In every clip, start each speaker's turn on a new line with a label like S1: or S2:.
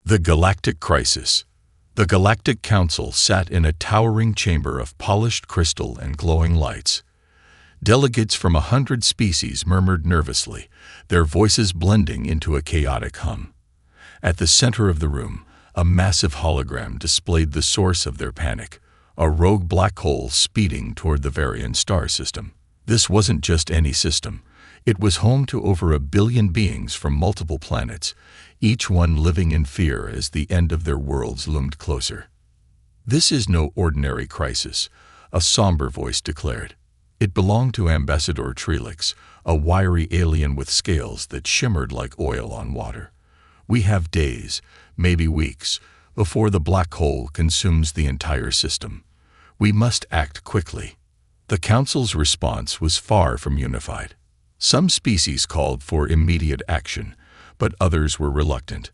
S1: The Galactic Crisis. The Galactic Council sat in a towering chamber of polished crystal and glowing lights. Delegates from 100 species murmured nervously, their voices blending into a chaotic hum. At the center of the room, a massive hologram displayed the source of their panic, a rogue black hole speeding toward the Varian star system. This wasn't just any system. It was home to over 1 billion beings from multiple planets, each one living in fear as the end of their worlds loomed closer. "This is no ordinary crisis," a somber voice declared. It belonged to Ambassador Trelix, a wiry alien with scales that shimmered like oil on water. "We have days, maybe weeks, before the black hole consumes the entire system. We must act quickly." The Council's response was far from unified. Some species called for immediate action, but others were reluctant.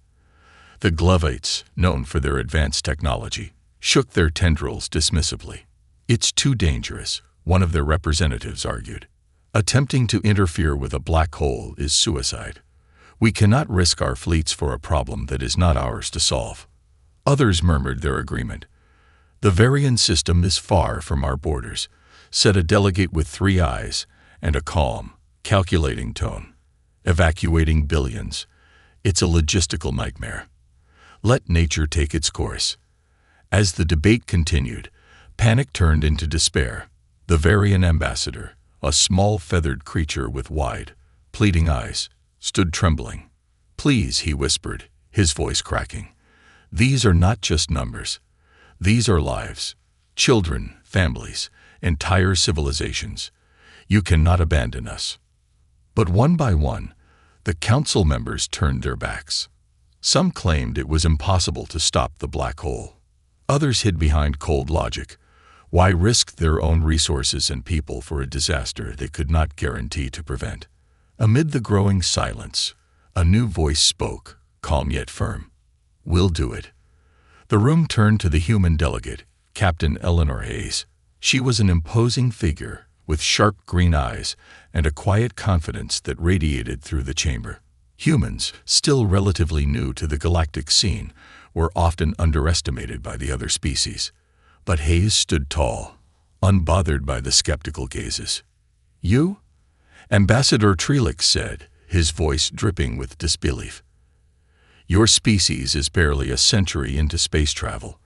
S1: The Glovites, known for their advanced technology, shook their tendrils dismissively. "It's too dangerous," one of their representatives argued. "Attempting to interfere with a black hole is suicide. We cannot risk our fleets for a problem that is not ours to solve." Others murmured their agreement. "The Varian system is far from our borders," said a delegate with 3 eyes and a calm, calculating tone. "Evacuating billions. It's a logistical nightmare. Let nature take its course." As the debate continued, panic turned into despair. The Varian ambassador, a small feathered creature with wide, pleading eyes, stood trembling. "Please," he whispered, his voice cracking. "These are not just numbers. These are lives. Children, families, entire civilizations. You cannot abandon us." But one by one, the council members turned their backs. Some claimed it was impossible to stop the black hole. Others hid behind cold logic. Why risk their own resources and people for a disaster they could not guarantee to prevent? Amid the growing silence, a new voice spoke, calm yet firm. "We'll do it." The room turned to the human delegate, Captain Eleanor Hayes. She was an imposing figure, with sharp green eyes and a quiet confidence that radiated through the chamber. Humans, still relatively new to the galactic scene, were often underestimated by the other species. But Hayes stood tall, unbothered by the skeptical gazes. "You?" Ambassador Trelix said, his voice dripping with disbelief. "Your species is barely a century into space travel.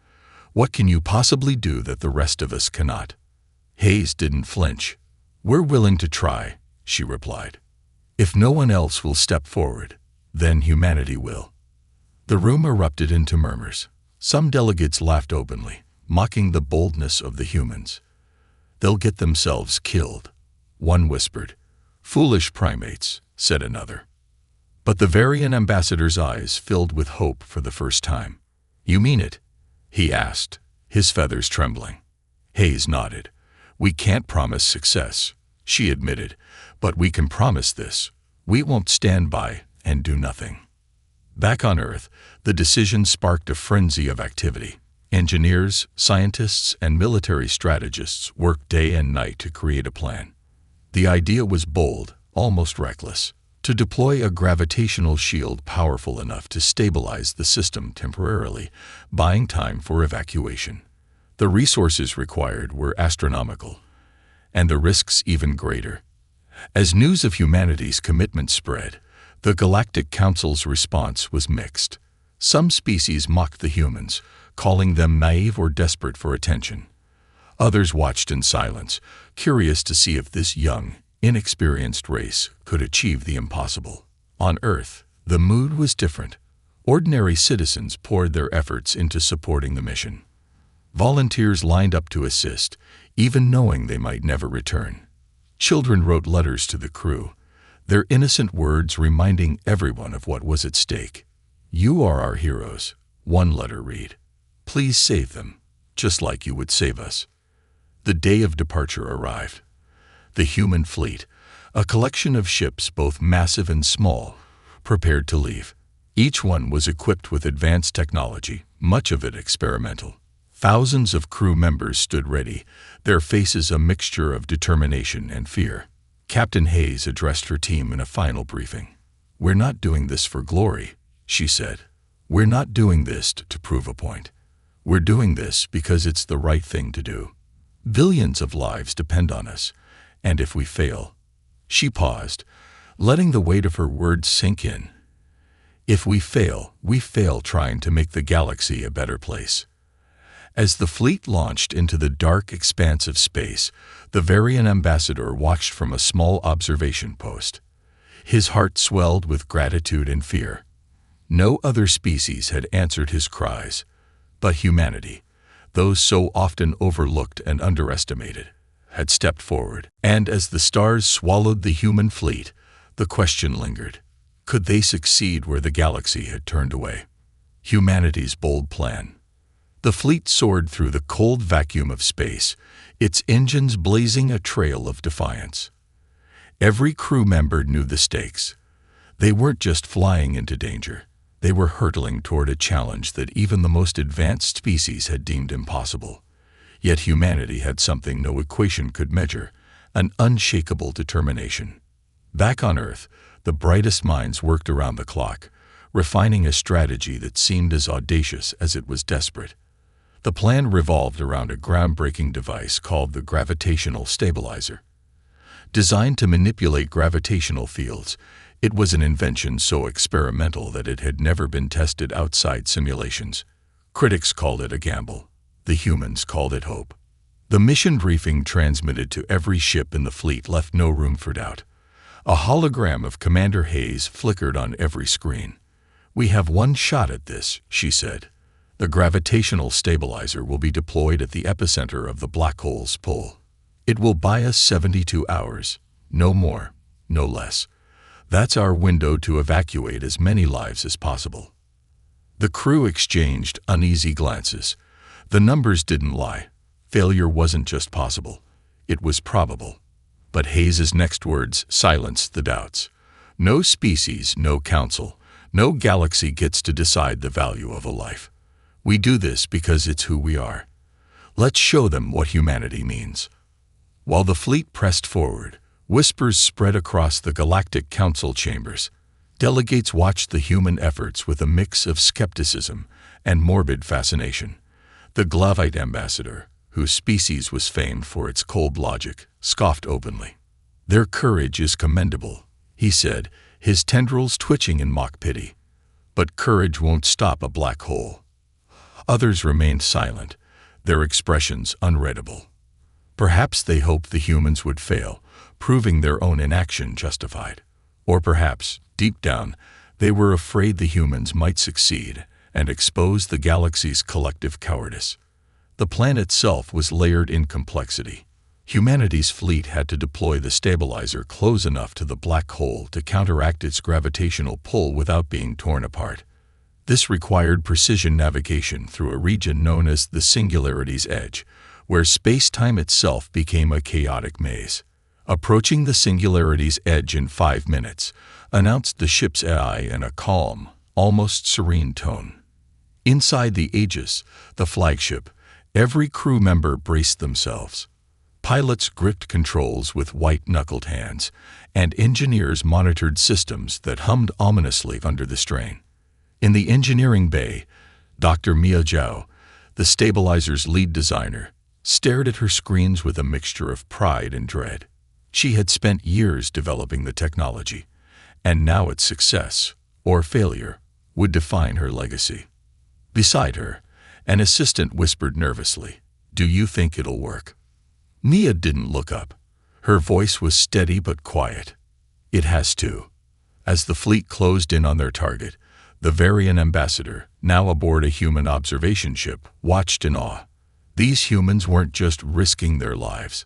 S1: What can you possibly do that the rest of us cannot?" Hayes didn't flinch. "We're willing to try," she replied. "If no one else will step forward, then humanity will." The room erupted into murmurs. Some delegates laughed openly, mocking the boldness of the humans. "They'll get themselves killed," one whispered. "Foolish primates," said another. But the Varian ambassador's eyes filled with hope for the first time. "You mean it?" he asked, his feathers trembling. Hayes nodded. "We can't promise success," she admitted, "but we can promise this. We won't stand by and do nothing." Back on Earth, the decision sparked a frenzy of activity. Engineers, scientists, and military strategists worked day and night to create a plan. The idea was bold, almost reckless: to deploy a gravitational shield powerful enough to stabilize the system temporarily, buying time for evacuation. The resources required were astronomical, and the risks even greater. As news of humanity's commitment spread, the Galactic Council's response was mixed. Some species mocked the humans, calling them naive or desperate for attention. Others watched in silence, curious to see if this young, inexperienced race could achieve the impossible. On Earth, the mood was different. Ordinary citizens poured their efforts into supporting the mission. Volunteers lined up to assist, even knowing they might never return. Children wrote letters to the crew, their innocent words reminding everyone of what was at stake. "You are our heroes," one letter read. "Please save them, just like you would save us." The day of departure arrived. The human fleet, a collection of ships both massive and small, prepared to leave. Each one was equipped with advanced technology, much of it experimental. Thousands of crew members stood ready, their faces a mixture of determination and fear. Captain Hayes addressed her team in a final briefing. "We're not doing this for glory," she said. We're not doing this to prove a point. We're doing this because it's the right thing to do. Billions of lives depend on us, and if we fail—" She paused, letting the weight of her words sink in. "If we fail trying to make the galaxy a better place." As the fleet launched into the dark expanse of space, the Varian ambassador watched from a small observation post. His heart swelled with gratitude and fear. No other species had answered his cries, but humanity, those so often overlooked and underestimated, had stepped forward. And as the stars swallowed the human fleet, the question lingered: could they succeed where the galaxy had turned away? Humanity's bold plan. The fleet soared through the cold vacuum of space, its engines blazing a trail of defiance. Every crew member knew the stakes. They weren't just flying into danger. They were hurtling toward a challenge that even the most advanced species had deemed impossible. Yet humanity had something no equation could measure: an unshakable determination. Back on Earth, the brightest minds worked around the clock, refining a strategy that seemed as audacious as it was desperate. The plan revolved around a groundbreaking device called the gravitational stabilizer. Designed to manipulate gravitational fields, it was an invention so experimental that it had never been tested outside simulations. Critics called it a gamble. The humans called it hope. The mission briefing transmitted to every ship in the fleet left no room for doubt. A hologram of Commander Hayes flickered on every screen. "We have one shot at this," she said. "The gravitational stabilizer will be deployed at the epicenter of the black hole's pull. It will buy us 72 hours, no more, no less. That's our window to evacuate as many lives as possible." The crew exchanged uneasy glances. The numbers didn't lie. Failure wasn't just possible, it was probable. But Hayes's next words silenced the doubts. "No species, no council, no galaxy gets to decide the value of a life. We do this because it's who we are. Let's show them what humanity means." While the fleet pressed forward, whispers spread across the Galactic Council chambers. Delegates watched the human efforts with a mix of skepticism and morbid fascination. The Glavite ambassador, whose species was famed for its cold logic, scoffed openly. "Their courage is commendable," he said, his tendrils twitching in mock pity. "But courage won't stop a black hole." Others remained silent, their expressions unreadable. Perhaps they hoped the humans would fail, proving their own inaction justified. Or perhaps, deep down, they were afraid the humans might succeed and expose the galaxy's collective cowardice. The plan itself was layered in complexity. Humanity's fleet had to deploy the stabilizer close enough to the black hole to counteract its gravitational pull without being torn apart. This required precision navigation through a region known as the Singularity's Edge, where space-time itself became a chaotic maze. "Approaching the Singularity's Edge in 5 minutes," announced the ship's AI in a calm, almost serene tone. Inside the Aegis, the flagship, every crew member braced themselves. Pilots gripped controls with white-knuckled hands, and engineers monitored systems that hummed ominously under the strain. In the engineering bay, Dr. Mia Zhao, the stabilizer's lead designer, stared at her screens with a mixture of pride and dread. She had spent years developing the technology, and now its success, or failure, would define her legacy. Beside her, an assistant whispered nervously, "Do you think it'll work?" Mia didn't look up. Her voice was steady but quiet. "It has to." As the fleet closed in on their target, the Varian ambassador, now aboard a human observation ship, watched in awe. These humans weren't just risking their lives.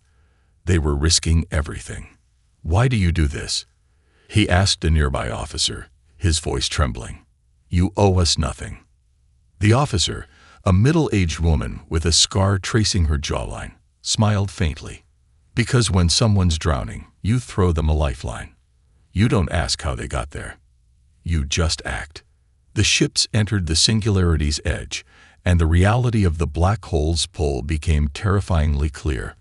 S1: They were risking everything. "Why do you do this?" he asked a nearby officer, his voice trembling. "You owe us nothing." The officer, a middle-aged woman with a scar tracing her jawline, smiled faintly. "Because when someone's drowning, you throw them a lifeline. You don't ask how they got there. You just act." The ships entered the Singularity's Edge, and the reality of the black hole's pull became terrifyingly clear.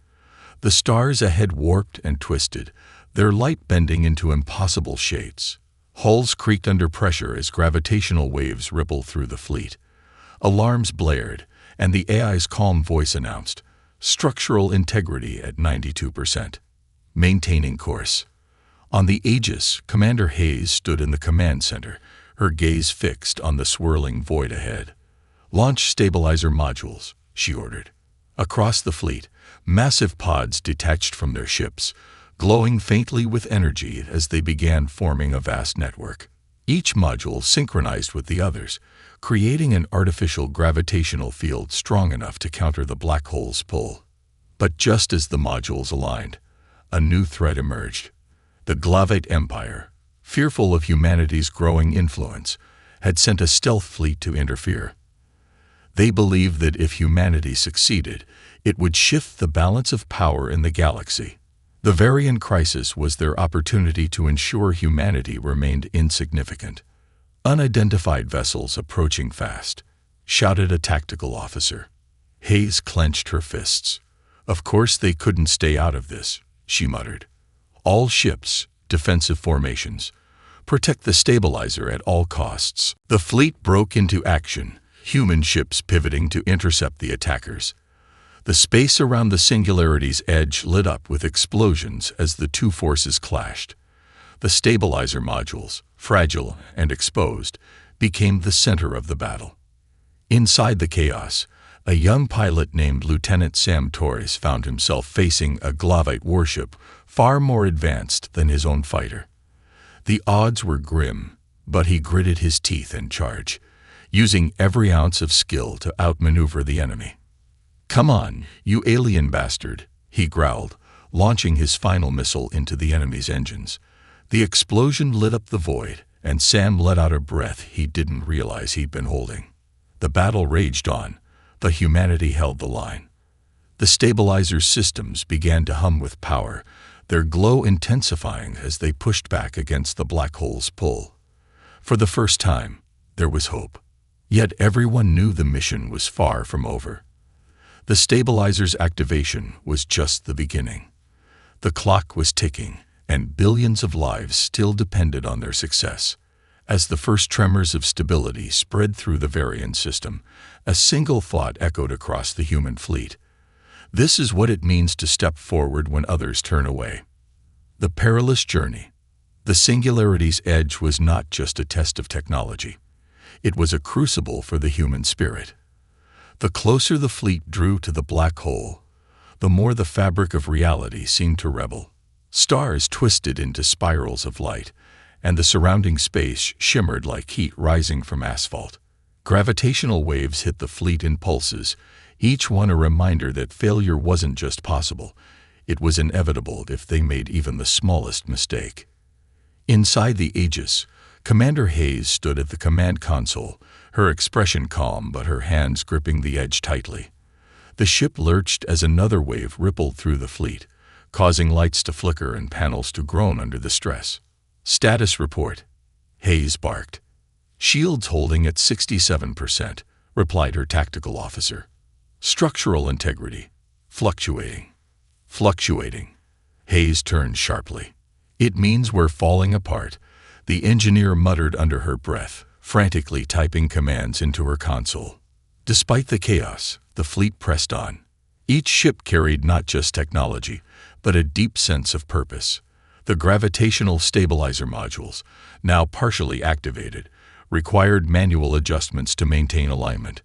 S1: The stars ahead warped and twisted, their light bending into impossible shapes. Hulls creaked under pressure as gravitational waves rippled through the fleet. Alarms blared, and the AI's calm voice announced, "Structural integrity at 92%. Maintaining course." On the Aegis, Commander Hayes stood in the command center, her gaze fixed on the swirling void ahead. "Launch stabilizer modules," she ordered. Across the fleet, massive pods detached from their ships, glowing faintly with energy as they began forming a vast network. Each module synchronized with the others, creating an artificial gravitational field strong enough to counter the black hole's pull. But just as the modules aligned, a new threat emerged. The Glavite Empire, fearful of humanity's growing influence, had sent a stealth fleet to interfere. They believed that if humanity succeeded, it would shift the balance of power in the galaxy. The Varian crisis was their opportunity to ensure humanity remained insignificant. "Unidentified vessels approaching fast," shouted a tactical officer. Hayes clenched her fists. "Of course they couldn't stay out of this," she muttered. "All ships, defensive formations. Protect the stabilizer at all costs." The fleet broke into action, human ships pivoting to intercept the attackers. The space around the Singularity's edge lit up with explosions as the two forces clashed. The stabilizer modules, fragile and exposed, became the center of the battle. Inside the chaos, a young pilot named Lieutenant Sam Torres found himself facing a Glavite warship far more advanced than his own fighter. The odds were grim, but he gritted his teeth and charged, using every ounce of skill to outmaneuver the enemy. "Come on, you alien bastard," he growled, launching his final missile into the enemy's engines. The explosion lit up the void, and Sam let out a breath he didn't realize he'd been holding. The battle raged on, but humanity held the line. The stabilizer systems began to hum with power, their glow intensifying as they pushed back against the black hole's pull. For the first time, there was hope. Yet everyone knew the mission was far from over. The stabilizer's activation was just the beginning. The clock was ticking, and billions of lives still depended on their success. As the first tremors of stability spread through the Varian system, a single thought echoed across the human fleet. This is what it means to step forward when others turn away. The perilous journey. The Singularity's edge was not just a test of technology. It was a crucible for the human spirit. The closer the fleet drew to the black hole, the more the fabric of reality seemed to rebel. Stars twisted into spirals of light, and the surrounding space shimmered like heat rising from asphalt. Gravitational waves hit the fleet in pulses, each one a reminder that failure wasn't just possible, it was inevitable if they made even the smallest mistake. Inside the Aegis, Commander Hayes stood at the command console, her expression calm but her hands gripping the edge tightly. The ship lurched as another wave rippled through the fleet, causing lights to flicker and panels to groan under the stress. "Status report," Hayes barked. "Shields holding at 67%, replied her tactical officer. "Structural integrity, fluctuating." "Fluctuating." Hayes turned sharply. "It means we're falling apart," the engineer muttered under her breath, frantically typing commands into her console. Despite the chaos, the fleet pressed on. Each ship carried not just technology, but a deep sense of purpose. The gravitational stabilizer modules, now partially activated, required manual adjustments to maintain alignment.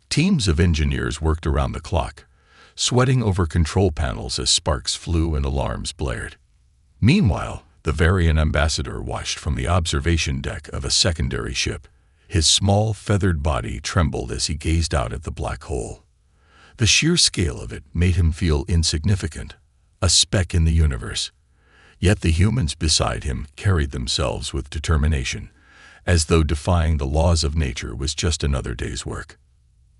S1: Teams of engineers worked around the clock, sweating over control panels as sparks flew and alarms blared. Meanwhile, the Varian ambassador watched from the observation deck of a secondary ship. His small, feathered body trembled as he gazed out at the black hole. The sheer scale of it made him feel insignificant, a speck in the universe. Yet the humans beside him carried themselves with determination, as though defying the laws of nature was just another day's work.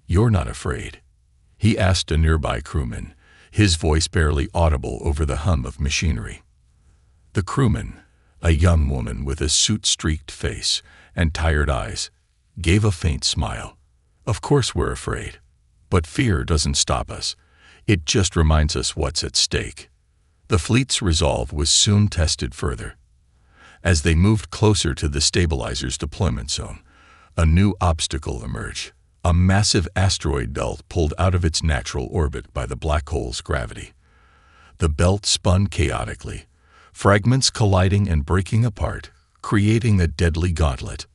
S1: "You're not afraid?" he asked a nearby crewman, his voice barely audible over the hum of machinery. The crewman, a young woman with a soot-streaked face and tired eyes, gave a faint smile. "Of course we're afraid. But fear doesn't stop us. It just reminds us what's at stake." The fleet's resolve was soon tested further. As they moved closer to the stabilizer's deployment zone, a new obstacle emerged. A massive asteroid belt pulled out of its natural orbit by the black hole's gravity. The belt spun chaotically, fragments colliding and breaking apart, creating a deadly gauntlet.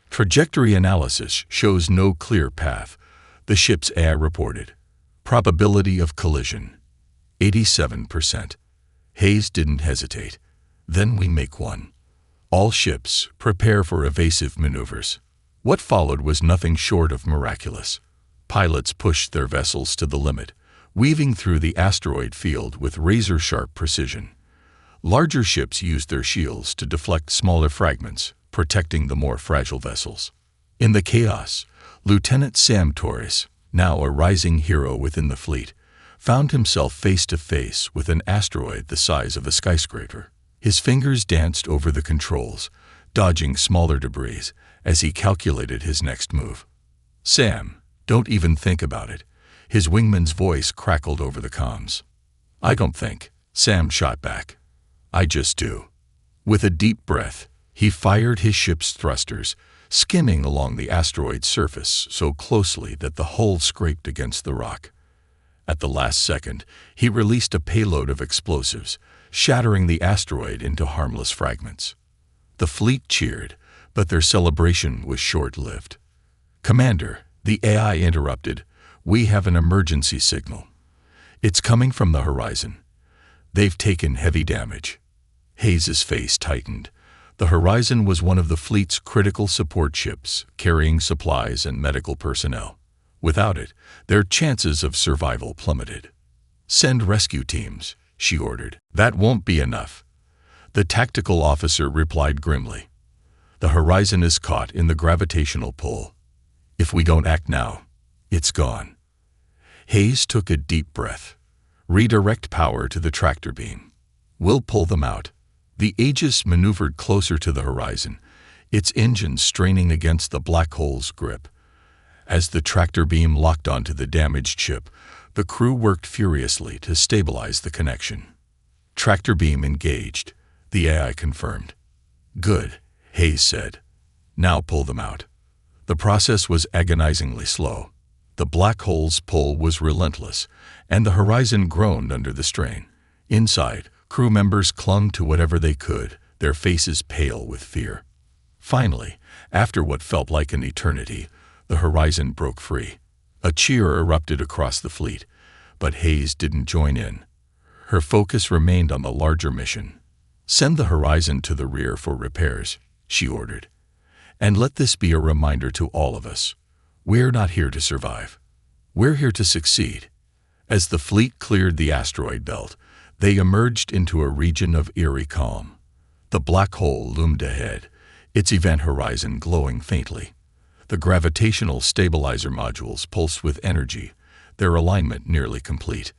S1: Trajectory analysis shows no clear path, the ship's AI reported. Probability of collision, 87%. Hayes didn't hesitate. Then we make one. All ships, prepare for evasive maneuvers. What followed was nothing short of miraculous. Pilots pushed their vessels to the limit, weaving through the asteroid field with razor-sharp precision. Larger ships used their shields to deflect smaller fragments, protecting the more fragile vessels. In the chaos, Lieutenant Sam Torres, now a rising hero within the fleet, found himself face to face with an asteroid the size of a skyscraper. His fingers danced over the controls, dodging smaller debris as he calculated his next move. "Sam, don't even think about it." His wingman's voice crackled over the comms. "I don't think," Sam shot back. "I just do." With a deep breath, he fired his ship's thrusters, skimming along the asteroid's surface so closely that the hull scraped against the rock. At the last second, he released a payload of explosives, shattering the asteroid into harmless fragments. The fleet cheered, but their celebration was short-lived. "Commander," the AI interrupted, "we have an emergency signal. It's coming from the horizon. They've taken heavy damage." Hayes's face tightened. The Horizon was one of the fleet's critical support ships, carrying supplies and medical personnel. Without it, their chances of survival plummeted. "Send rescue teams," she ordered. "That won't be enough." The tactical officer replied grimly. "The Horizon is caught in the gravitational pull. If we don't act now, it's gone." Hayes took a deep breath. "Redirect power to the tractor beam. We'll pull them out." The Aegis maneuvered closer to the Horizon, its engines straining against the black hole's grip. As the tractor beam locked onto the damaged ship, the crew worked furiously to stabilize the connection. "Tractor beam engaged," the AI confirmed. "Good," Hayes said. "Now pull them out." The process was agonizingly slow. The black hole's pull was relentless, and the Horizon groaned under the strain. Inside, crew members clung to whatever they could, their faces pale with fear. Finally, after what felt like an eternity, the Horizon broke free. A cheer erupted across the fleet, but Hayes didn't join in. Her focus remained on the larger mission. "Send the Horizon to the rear for repairs," she ordered. "And let this be a reminder to all of us. We're not here to survive. We're here to succeed." As the fleet cleared the asteroid belt, they emerged into a region of eerie calm. The black hole loomed ahead, its event horizon glowing faintly. The gravitational stabilizer modules pulsed with energy, their alignment nearly complete.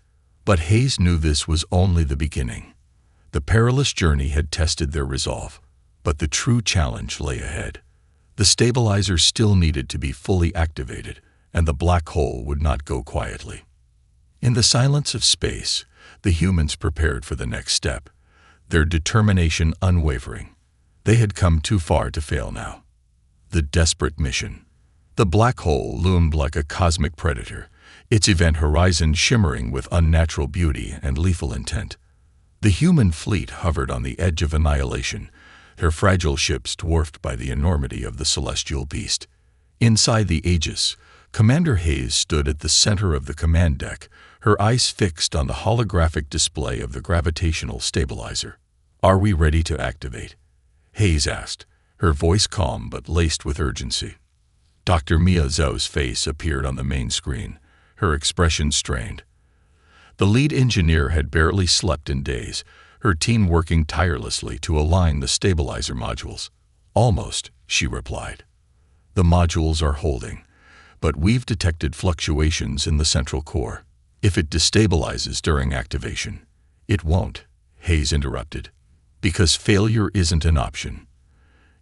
S1: But Hayes knew this was only the beginning. The perilous journey had tested their resolve, but the true challenge lay ahead. The stabilizer still needed to be fully activated, and the black hole would not go quietly. In the silence of space, the humans prepared for the next step, their determination unwavering. They had come too far to fail now. The desperate mission. The black hole loomed like a cosmic predator, its event horizon shimmering with unnatural beauty and lethal intent. The human fleet hovered on the edge of annihilation, their fragile ships dwarfed by the enormity of the celestial beast. Inside the Aegis, Commander Hayes stood at the center of the command deck, her eyes fixed on the holographic display of the gravitational stabilizer. "Are we ready to activate?" Hayes asked, her voice calm but laced with urgency. Dr. Mia Zhou's face appeared on the main screen, her expression strained. The lead engineer had barely slept in days, her team working tirelessly to align the stabilizer modules. "Almost," she replied. "The modules are holding, but we've detected fluctuations in the central core. If it destabilizes during activation." "It won't," Hayes interrupted, "because failure isn't an option."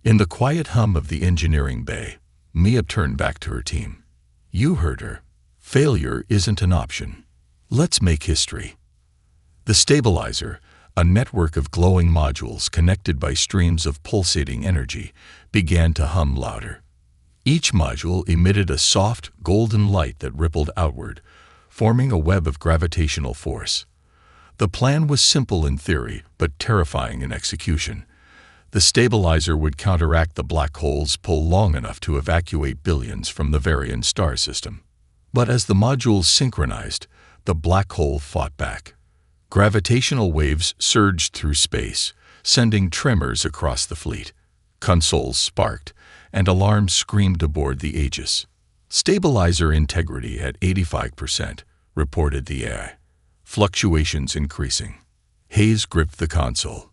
S1: In the quiet hum of the engineering bay, Mia turned back to her team. "You heard her. Failure isn't an option. Let's make history." The stabilizer, A network of glowing modules connected by streams of pulsating energy began to hum louder. Each module emitted a soft, golden light that rippled outward, forming a web of gravitational force. The plan was simple in theory, but terrifying in execution. The stabilizer would counteract the black hole's pull long enough to evacuate billions from the Varian star system. But as the modules synchronized, the black hole fought back. Gravitational waves surged through space, sending tremors across the fleet. Consoles sparked, and alarms screamed aboard the Aegis. "Stabilizer integrity at 85%, reported the AI. Fluctuations increasing. Hayes gripped the console.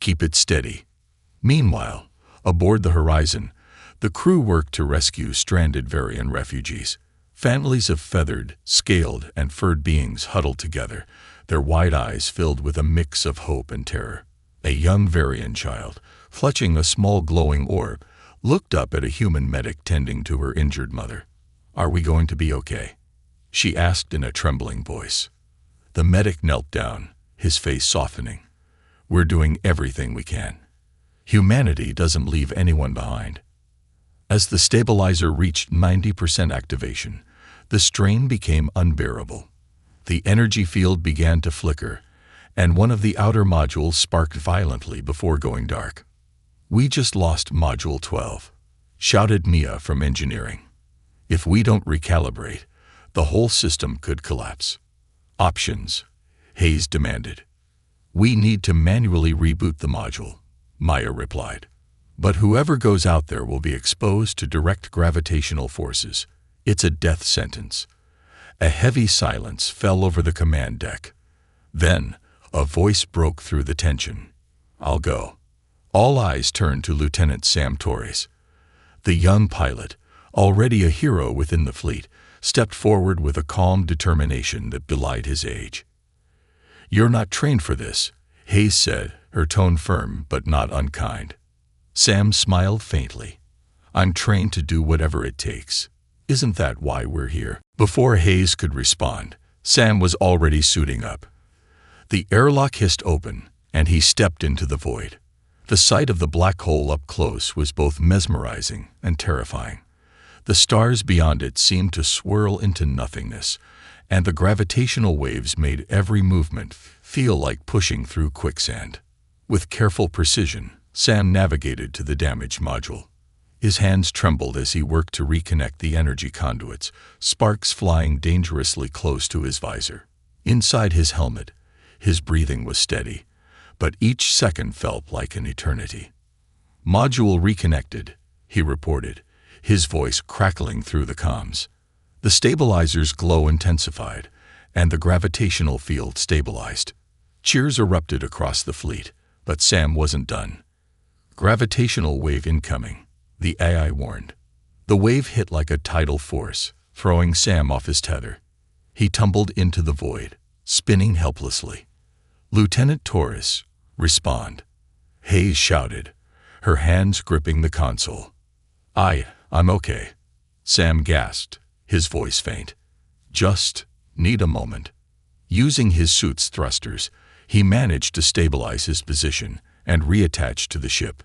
S1: "Keep it steady." Meanwhile, aboard the Horizon, the crew worked to rescue stranded Varian refugees. Families of feathered, scaled, and furred beings huddled together, their wide eyes filled with a mix of hope and terror. A young Varian child, clutching a small glowing orb, looked up at a human medic tending to her injured mother. "Are we going to be okay?" she asked in a trembling voice. The medic knelt down, his face softening. "We're doing everything we can. Humanity doesn't leave anyone behind." As the stabilizer reached 90% activation, the strain became unbearable. The energy field began to flicker, and one of the outer modules sparked violently before going dark. "We just lost Module 12, shouted Mia from engineering. "If we don't recalibrate, the whole system could collapse." "Options," Hayes demanded. "We need to manually reboot the module," Maya replied. "But whoever goes out there will be exposed to direct gravitational forces. It's a death sentence." A heavy silence fell over the command deck. Then, a voice broke through the tension. "I'll go." All eyes turned to Lieutenant Sam Torres. The young pilot, already a hero within the fleet, stepped forward with a calm determination that belied his age. "You're not trained for this," Hayes said, her tone firm but not unkind. Sam smiled faintly. "I'm trained to do whatever it takes. Isn't that why we're here?" Before Hayes could respond, Sam was already suiting up. The airlock hissed open, and he stepped into the void. The sight of the black hole up close was both mesmerizing and terrifying. The stars beyond it seemed to swirl into nothingness, and the gravitational waves made every movement feel like pushing through quicksand. With careful precision, Sam navigated to the damaged module. His hands trembled as he worked to reconnect the energy conduits, sparks flying dangerously close to his visor. Inside his helmet, his breathing was steady, but each second felt like an eternity. "Module reconnected," he reported, his voice crackling through the comms. The stabilizer's glow intensified, and the gravitational field stabilized. Cheers erupted across the fleet, but Sam wasn't done. "Gravitational wave incoming," the AI warned. The wave hit like a tidal force, throwing Sam off his tether. He tumbled into the void, spinning helplessly. "Lieutenant Torres, respond," Hayes shouted, her hands gripping the console. I'm okay," Sam gasped, his voice faint. "Just need a moment." Using his suit's thrusters, he managed to stabilize his position and reattach to the ship.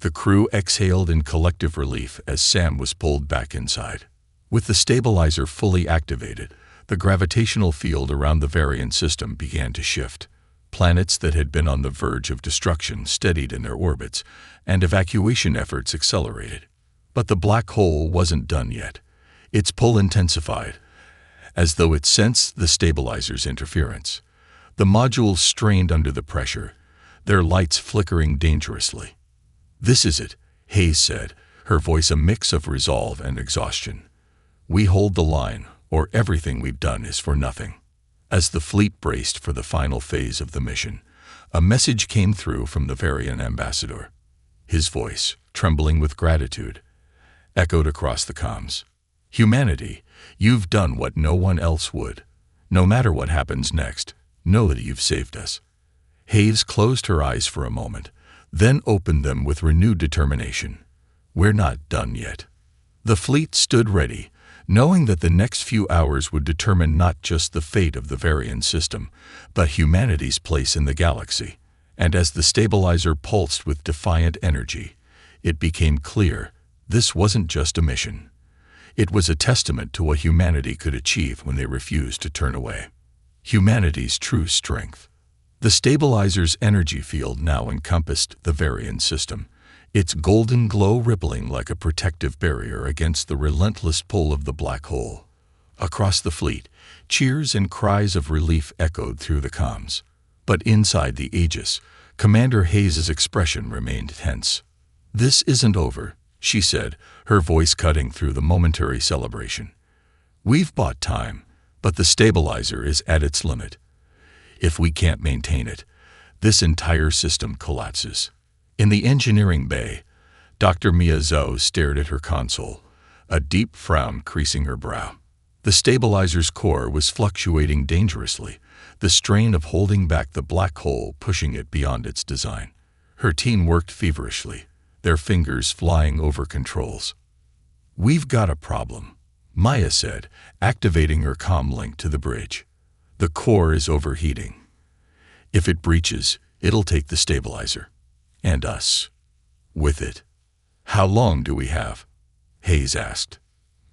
S1: The crew exhaled in collective relief as Sam was pulled back inside. With the stabilizer fully activated, the gravitational field around the Varian system began to shift. Planets that had been on the verge of destruction steadied in their orbits, and evacuation efforts accelerated. But the black hole wasn't done yet. Its pull intensified, as though it sensed the stabilizer's interference. The modules strained under the pressure, their lights flickering dangerously. "This is it," Hayes said, her voice a mix of resolve and exhaustion. "We hold the line, or everything we've done is for nothing." As the fleet braced for the final phase of the mission, a message came through from the Varian ambassador. His voice, trembling with gratitude, echoed across the comms. "Humanity, you've done what no one else would. No matter what happens next, know that you've saved us." Hayes closed her eyes for a moment, then opened them with renewed determination. "We're not done yet." The fleet stood ready, knowing that the next few hours would determine not just the fate of the Varian system, but humanity's place in the galaxy. And as the stabilizer pulsed with defiant energy, it became clear this wasn't just a mission. It was a testament to what humanity could achieve when they refused to turn away. Humanity's true strength. The stabilizer's energy field now encompassed the Varian system, its golden glow rippling like a protective barrier against the relentless pull of the black hole. Across the fleet, cheers and cries of relief echoed through the comms. But inside the Aegis, Commander Hayes' expression remained tense. "This isn't over," she said, her voice cutting through the momentary celebration. "We've bought time, but the stabilizer is at its limit. If we can't maintain it, this entire system collapses." In the engineering bay, Dr. Mia Zhou stared at her console, a deep frown creasing her brow. The stabilizer's core was fluctuating dangerously, the strain of holding back the black hole pushing it beyond its design. Her team worked feverishly, their fingers flying over controls. "We've got a problem," Maya said, activating her comm link to the bridge. "The core is overheating. If it breaches, it'll take the stabilizer. And us. With it." "How long do we have?" Hayes asked.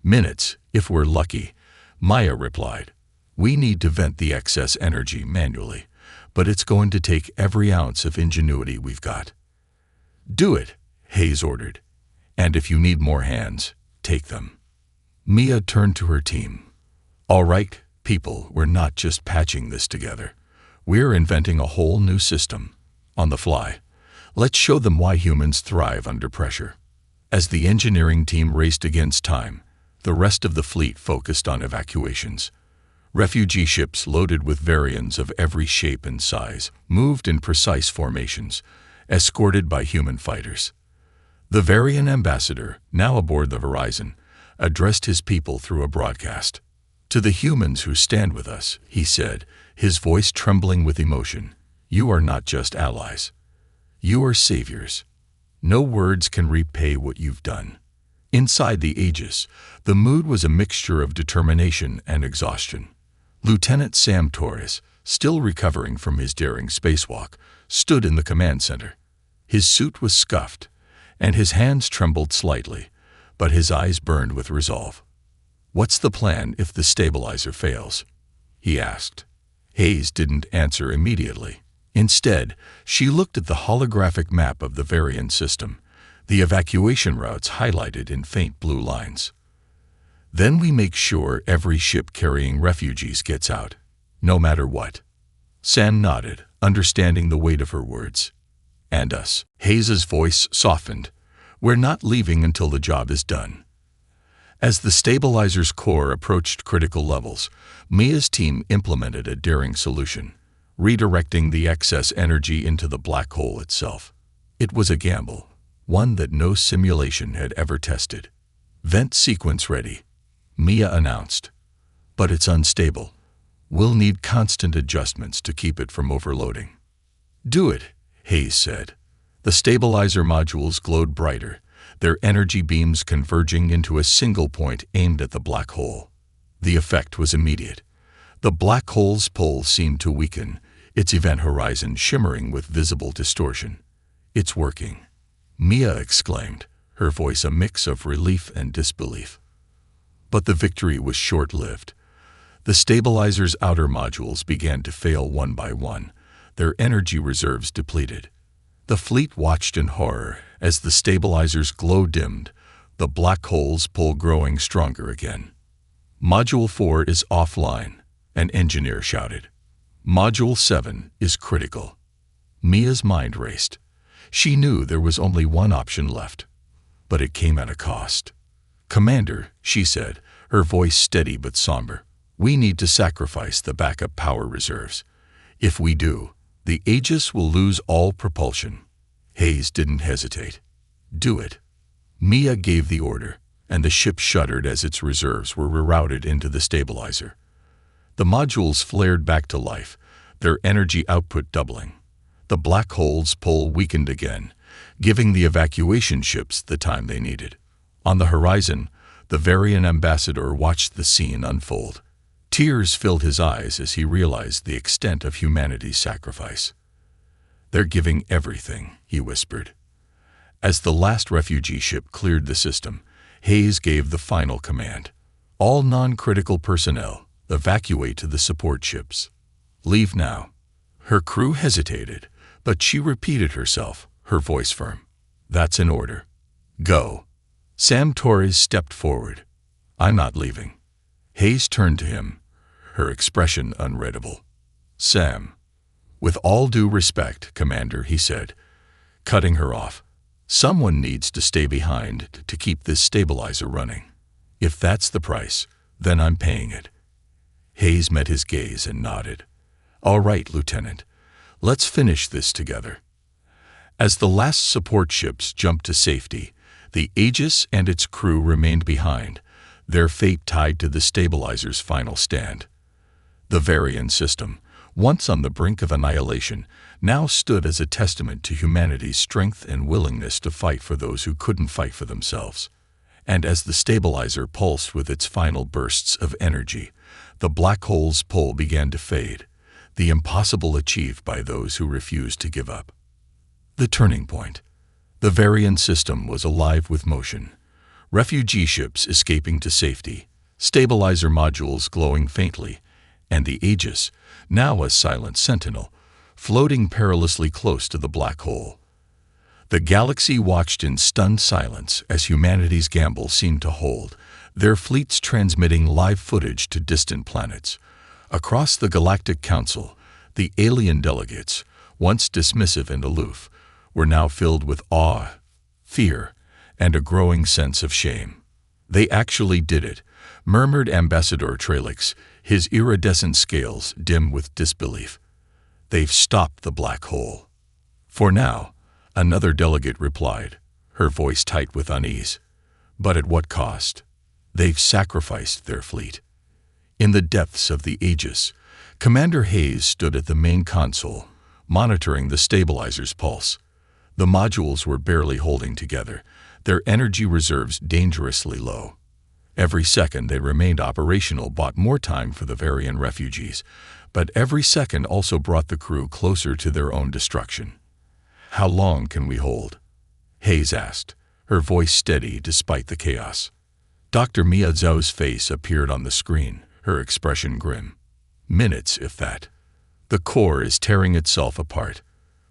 S1: "Minutes, if we're lucky," Maya replied. "We need to vent the excess energy manually, but it's going to take every ounce of ingenuity we've got." "Do it," Hayes ordered. "And if you need more hands, take them." Mia turned to her team. "All right, people, we're not just patching this together. We're inventing a whole new system. On the fly. Let's show them why humans thrive under pressure." As the engineering team raced against time, the rest of the fleet focused on evacuations. Refugee ships loaded with Varians of every shape and size moved in precise formations, escorted by human fighters. The Varian ambassador, now aboard the Horizon, addressed his people through a broadcast. "To the humans who stand with us," he said, his voice trembling with emotion, "you are not just allies. You are saviors. No words can repay what you've done." Inside the Aegis, the mood was a mixture of determination and exhaustion. Lieutenant Sam Torres, still recovering from his daring spacewalk, stood in the command center. His suit was scuffed, and his hands trembled slightly, but his eyes burned with resolve. "What's the plan if the stabilizer fails?" he asked. Hayes didn't answer immediately. Instead, she looked at the holographic map of the Varian system, the evacuation routes highlighted in faint blue lines. "Then we make sure every ship carrying refugees gets out, no matter what." Sam nodded, understanding the weight of her words. "And us." Hayes' voice softened. "We're not leaving until the job is done." As the stabilizer's core approached critical levels, Mia's team implemented a daring solution, redirecting the excess energy into the black hole itself. It was a gamble, one that no simulation had ever tested. "Vent sequence ready," Mia announced. "But it's unstable. We'll need constant adjustments to keep it from overloading." "Do it," Hayes said. The stabilizer modules glowed brighter, their energy beams converging into a single point aimed at the black hole. The effect was immediate. The black hole's pull seemed to weaken, its event horizon shimmering with visible distortion. "It's working," Mia exclaimed, her voice a mix of relief and disbelief. But the victory was short-lived. The stabilizer's outer modules began to fail one by one, their energy reserves depleted. The fleet watched in horror as the stabilizer's glow dimmed, the black hole's pull growing stronger again. "Module 4 is offline," an engineer shouted. "Module 7 is critical." Mia's mind raced. She knew there was only one option left, but it came at a cost. "Commander," she said, her voice steady but somber, "we need to sacrifice the backup power reserves. If we do, the Aegis will lose all propulsion." Hayes didn't hesitate. "Do it." Mia gave the order, and the ship shuddered as its reserves were rerouted into the stabilizer. The modules flared back to life, their energy output doubling. The black hole's pull weakened again, giving the evacuation ships the time they needed. On the horizon, The Varian ambassador watched the scene unfold. Tears filled his eyes as he realized the extent of humanity's sacrifice. "They're giving everything," he whispered. As the last refugee ship cleared the system, Hayes gave the final command. "All non-critical personnel, evacuate to the support ships. Leave now." Her crew hesitated, but she repeated herself, her voice firm. "That's an order. Go." Sam Torres stepped forward. "I'm not leaving." Hayes turned to him, her expression unreadable. "Sam." "With all due respect, Commander," he said, cutting her off. "Someone needs to stay behind to keep this stabilizer running. If that's the price, then I'm paying it." Hayes met his gaze and nodded. "All right, Lieutenant. Let's finish this together." As the last support ships jumped to safety, the Aegis and its crew remained behind, their fate tied to the stabilizer's final stand. The Varian system, once on the brink of annihilation, now stood as a testament to humanity's strength and willingness to fight for those who couldn't fight for themselves. And as the stabilizer pulsed with its final bursts of energy, the black hole's pull began to fade, the impossible achieved by those who refused to give up. The turning point. The Varian system was alive with motion. Refugee ships escaping to safety, stabilizer modules glowing faintly, and the Aegis, now a silent sentinel, floating perilously close to the black hole. The galaxy watched in stunned silence as humanity's gamble seemed to hold, their fleets transmitting live footage to distant planets. Across the Galactic Council, the alien delegates, once dismissive and aloof, were now filled with awe, fear, and a growing sense of shame. "They actually did it," murmured Ambassador Tralix, his iridescent scales dim with disbelief. "They've stopped the black hole." "For now," another delegate replied, her voice tight with unease. "But at what cost? They've sacrificed their fleet." In the depths of the Aegis, Commander Hayes stood at the main console, monitoring the stabilizer's pulse. The modules were barely holding together, their energy reserves dangerously low. Every second they remained operational bought more time for the Varian refugees, but every second also brought the crew closer to their own destruction. "How long can we hold?" Hayes asked, her voice steady despite the chaos. Dr. Mia Zhou's face appeared on the screen, her expression grim. "Minutes, if that. The core is tearing itself apart.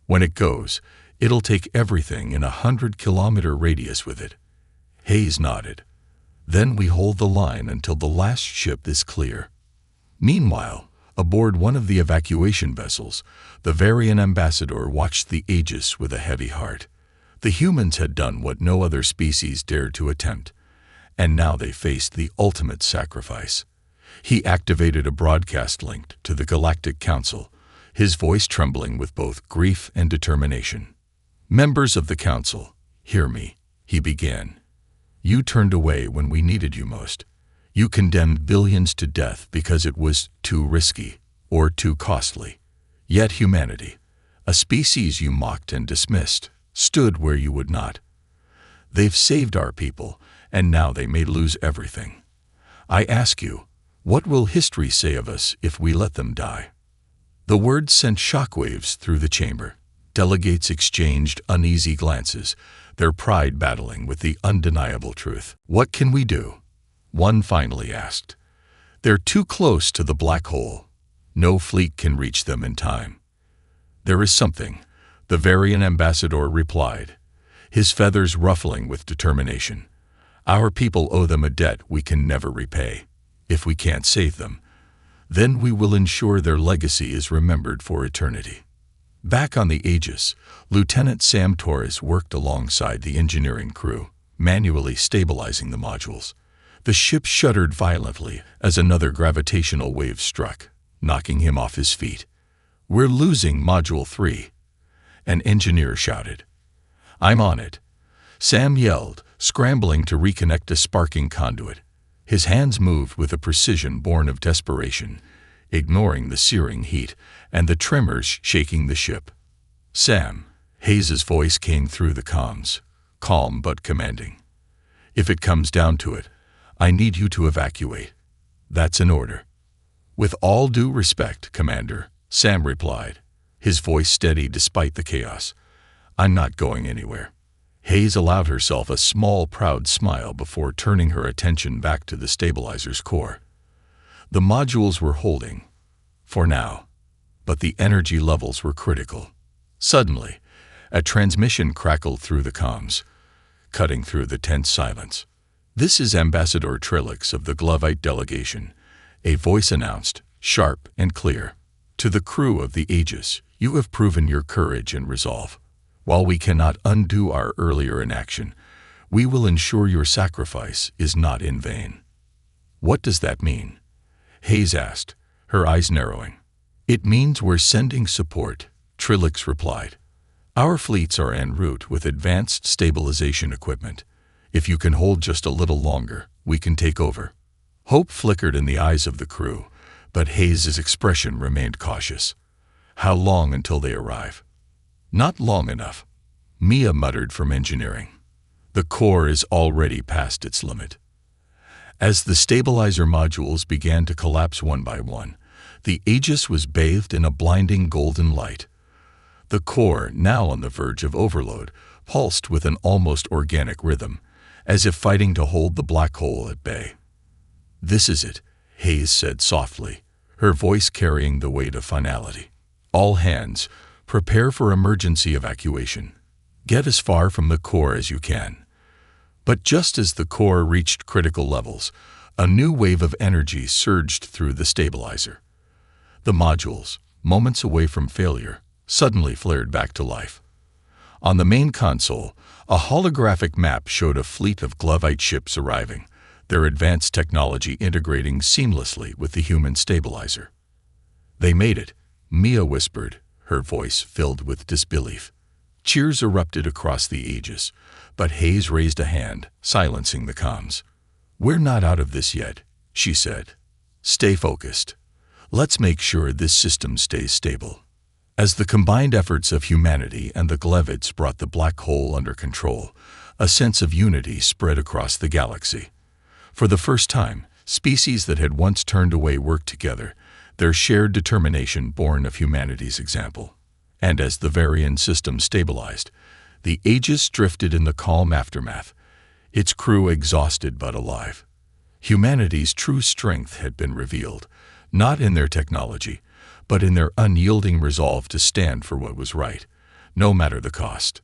S1: When it goes, it'll take everything in a 100-kilometer radius with it." Hayes nodded. "Then we hold the line until the last ship is clear." Meanwhile, aboard one of the evacuation vessels, the Varian ambassador watched the Aegis with a heavy heart. The humans had done what no other species dared to attempt, and now they faced the ultimate sacrifice. He activated a broadcast link to the Galactic Council, his voice trembling with both grief and determination. "Members of the Council, hear me," he began. "You turned away when we needed you most. You condemned billions to death because it was too risky or too costly. Yet humanity, a species you mocked and dismissed, stood where you would not. They've saved our people, and now they may lose everything. I ask you, what will history say of us if we let them die?" The words sent shockwaves through the chamber. Delegates exchanged uneasy glances, their pride battling with the undeniable truth. "What can we do?" one finally asked. "They're too close to the black hole. No fleet can reach them in time." "There is something," the Varian ambassador replied, his feathers ruffling with determination. "Our people owe them a debt we can never repay. If we can't save them, then we will ensure their legacy is remembered for eternity." Back on the Aegis, Lieutenant Sam Torres worked alongside the engineering crew, manually stabilizing the modules. The ship shuddered violently as another gravitational wave struck, knocking him off his feet. "We're losing Module 3, an engineer shouted. "I'm on it," Sam yelled, scrambling to reconnect a sparking conduit. His hands moved with a precision born of desperation, ignoring the searing heat and the tremors shaking the ship. "Sam," Hayes's voice came through the comms, calm but commanding. "If it comes down to it, I need you to evacuate. That's an order." "With all due respect, Commander," Sam replied, his voice steady despite the chaos. "I'm not going anywhere." Hayes allowed herself a small, proud smile before turning her attention back to the stabilizer's core. The modules were holding, for now, but the energy levels were critical. Suddenly, a transmission crackled through the comms, cutting through the tense silence. "This is Ambassador Trillix of the Glovite delegation," a voice announced, sharp and clear. "To the crew of the Aegis, you have proven your courage and resolve. While we cannot undo our earlier inaction, we will ensure your sacrifice is not in vain." "What does that mean?" Hayes asked, her eyes narrowing. "It means we're sending support," Trillix replied. "Our fleets are en route with advanced stabilization equipment. If you can hold just a little longer, we can take over." Hope flickered in the eyes of the crew, but Hayes' expression remained cautious. "How long until they arrive?" "Not long enough," Mia muttered from engineering. "The core is already past its limit." As the stabilizer modules began to collapse one by one, the Aegis was bathed in a blinding golden light. The core, now on the verge of overload, pulsed with an almost organic rhythm, as if fighting to hold the black hole at bay. "This is it," Hayes said softly, her voice carrying the weight of finality. "All hands, prepare for emergency evacuation. Get as far from the core as you can." But just as the core reached critical levels, a new wave of energy surged through the stabilizer. The modules, moments away from failure, suddenly flared back to life. On the main console, a holographic map showed a fleet of Glovite ships arriving, their advanced technology integrating seamlessly with the human stabilizer. "They made it," Mia whispered, her voice filled with disbelief. Cheers erupted across the Aegis, but Hayes raised a hand, silencing the comms. "We're not out of this yet," she said. "Stay focused. Let's make sure this system stays stable." As the combined efforts of humanity and the Glovites brought the black hole under control, a sense of unity spread across the galaxy. For the first time, species that had once turned away worked together, their shared determination born of humanity's example. And as the Varian system stabilized, the Aegis drifted in the calm aftermath, its crew exhausted but alive. Humanity's true strength had been revealed, not in their technology, but in their unyielding resolve to stand for what was right, no matter the cost.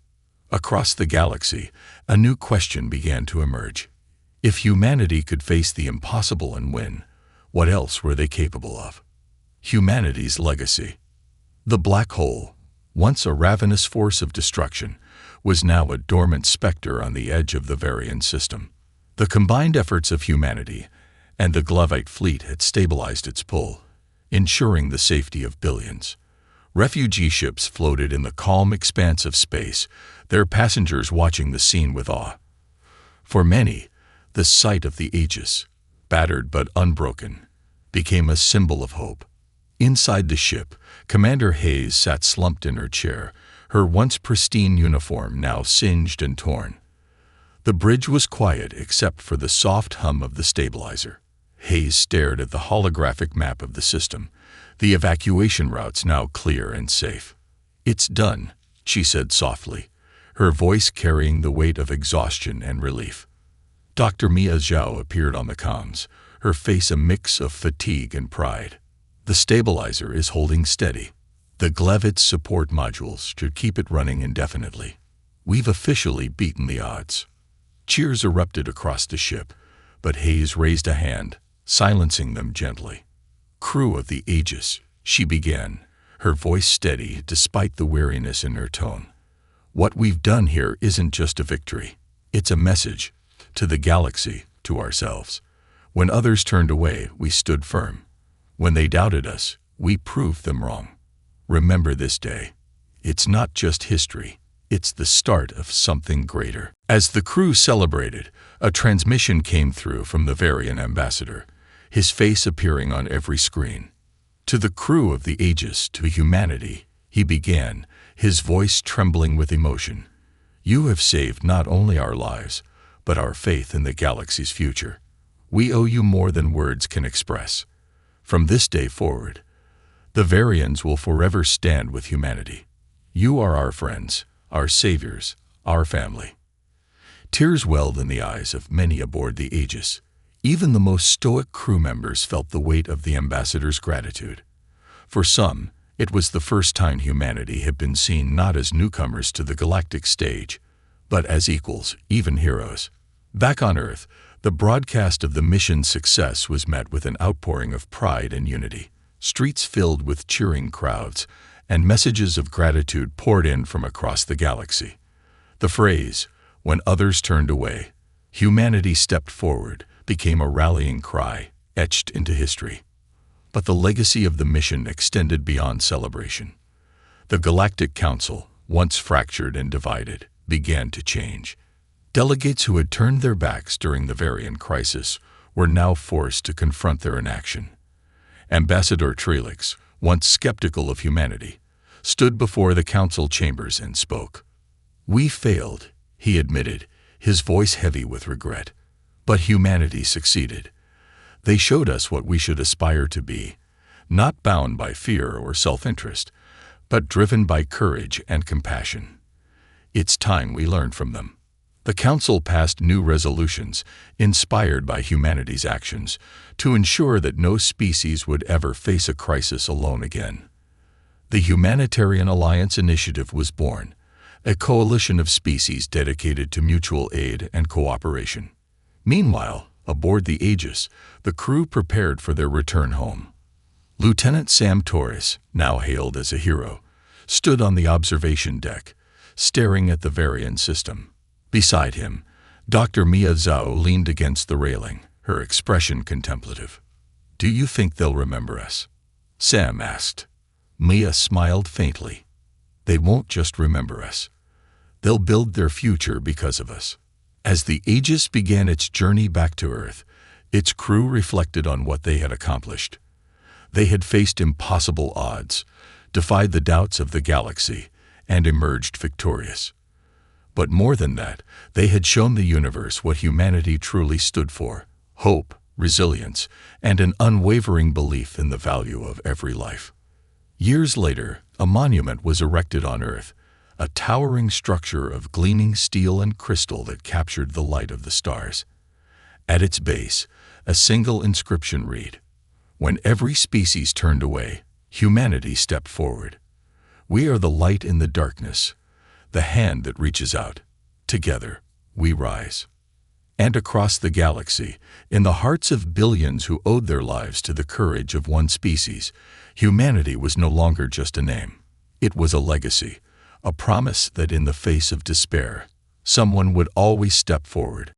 S1: Across the galaxy, a new question began to emerge. If humanity could face the impossible and win, what else were they capable of? Humanity's legacy. The black hole, once a ravenous force of destruction, was now a dormant specter on the edge of the Varian system. The combined efforts of humanity and the Glovite fleet had stabilized its pull, ensuring the safety of billions. Refugee ships floated in the calm expanse of space, their passengers watching the scene with awe. For many, the sight of the Aegis, battered but unbroken, became a symbol of hope. Inside the ship, Commander Hayes sat slumped in her chair, her once pristine uniform now singed and torn. The bridge was quiet except for the soft hum of the stabilizer. Hayes stared at the holographic map of the system, the evacuation routes now clear and safe. "It's done," she said softly, her voice carrying the weight of exhaustion and relief. Dr. Mia Zhao appeared on the comms, her face a mix of fatigue and pride. "The stabilizer is holding steady. The Glovite support modules should keep it running indefinitely. We've officially beaten the odds." Cheers erupted across the ship, but Hayes raised a hand, silencing them gently. "Crew of the Aegis," she began, her voice steady despite the weariness in her tone. "What we've done here isn't just a victory. It's a message, to the galaxy, to ourselves. When others turned away, we stood firm. When they doubted us, we proved them wrong. Remember this day. It's not just history. It's the start of something greater." As the crew celebrated, a transmission came through from the Varian ambassador, his face appearing on every screen. "To the crew of the Aegis, to humanity," he began, his voice trembling with emotion. "You have saved not only our lives, but our faith in the galaxy's future. We owe you more than words can express. From this day forward, the Varians will forever stand with humanity. You are our friends, our saviors, our family." Tears welled in the eyes of many aboard the Aegis. Even the most stoic crew members felt the weight of the ambassador's gratitude. For some, it was the first time humanity had been seen not as newcomers to the galactic stage, but as equals, even heroes. Back on Earth, the broadcast of the mission's success was met with an outpouring of pride and unity. Streets filled with cheering crowds, and messages of gratitude poured in from across the galaxy. The phrase, "when others turned away, humanity stepped forward," became a rallying cry, etched into history. But the legacy of the mission extended beyond celebration. The Galactic Council, once fractured and divided, began to change. Delegates who had turned their backs during the Varian crisis were now forced to confront their inaction. Ambassador Trelix, once skeptical of humanity, stood before the council chambers and spoke. "We failed," he admitted, his voice heavy with regret. "But humanity succeeded. They showed us what we should aspire to be, not bound by fear or self-interest, but driven by courage and compassion. It's time we learned from them." The Council passed new resolutions, inspired by humanity's actions, to ensure that no species would ever face a crisis alone again. The Humanitarian Alliance Initiative was born, a coalition of species dedicated to mutual aid and cooperation. Meanwhile, aboard the Aegis, the crew prepared for their return home. Lieutenant Sam Torres, now hailed as a hero, stood on the observation deck, staring at the Varian system. Beside him, Dr. Mia Zhao leaned against the railing, her expression contemplative. "Do you think they'll remember us?" Sam asked. Mia smiled faintly. "They won't just remember us. They'll build their future because of us." As the Aegis began its journey back to Earth, its crew reflected on what they had accomplished. They had faced impossible odds, defied the doubts of the galaxy, and emerged victorious. But more than that, they had shown the universe what humanity truly stood for: hope, resilience, and an unwavering belief in the value of every life. Years later, a monument was erected on Earth, a towering structure of gleaming steel and crystal that captured the light of the stars. At its base, a single inscription read, "When every species turned away, humanity stepped forward. We are the light in the darkness, the hand that reaches out. Together, we rise." And across the galaxy, in the hearts of billions who owed their lives to the courage of one species, humanity was no longer just a name. It was a legacy, a promise that in the face of despair, someone would always step forward.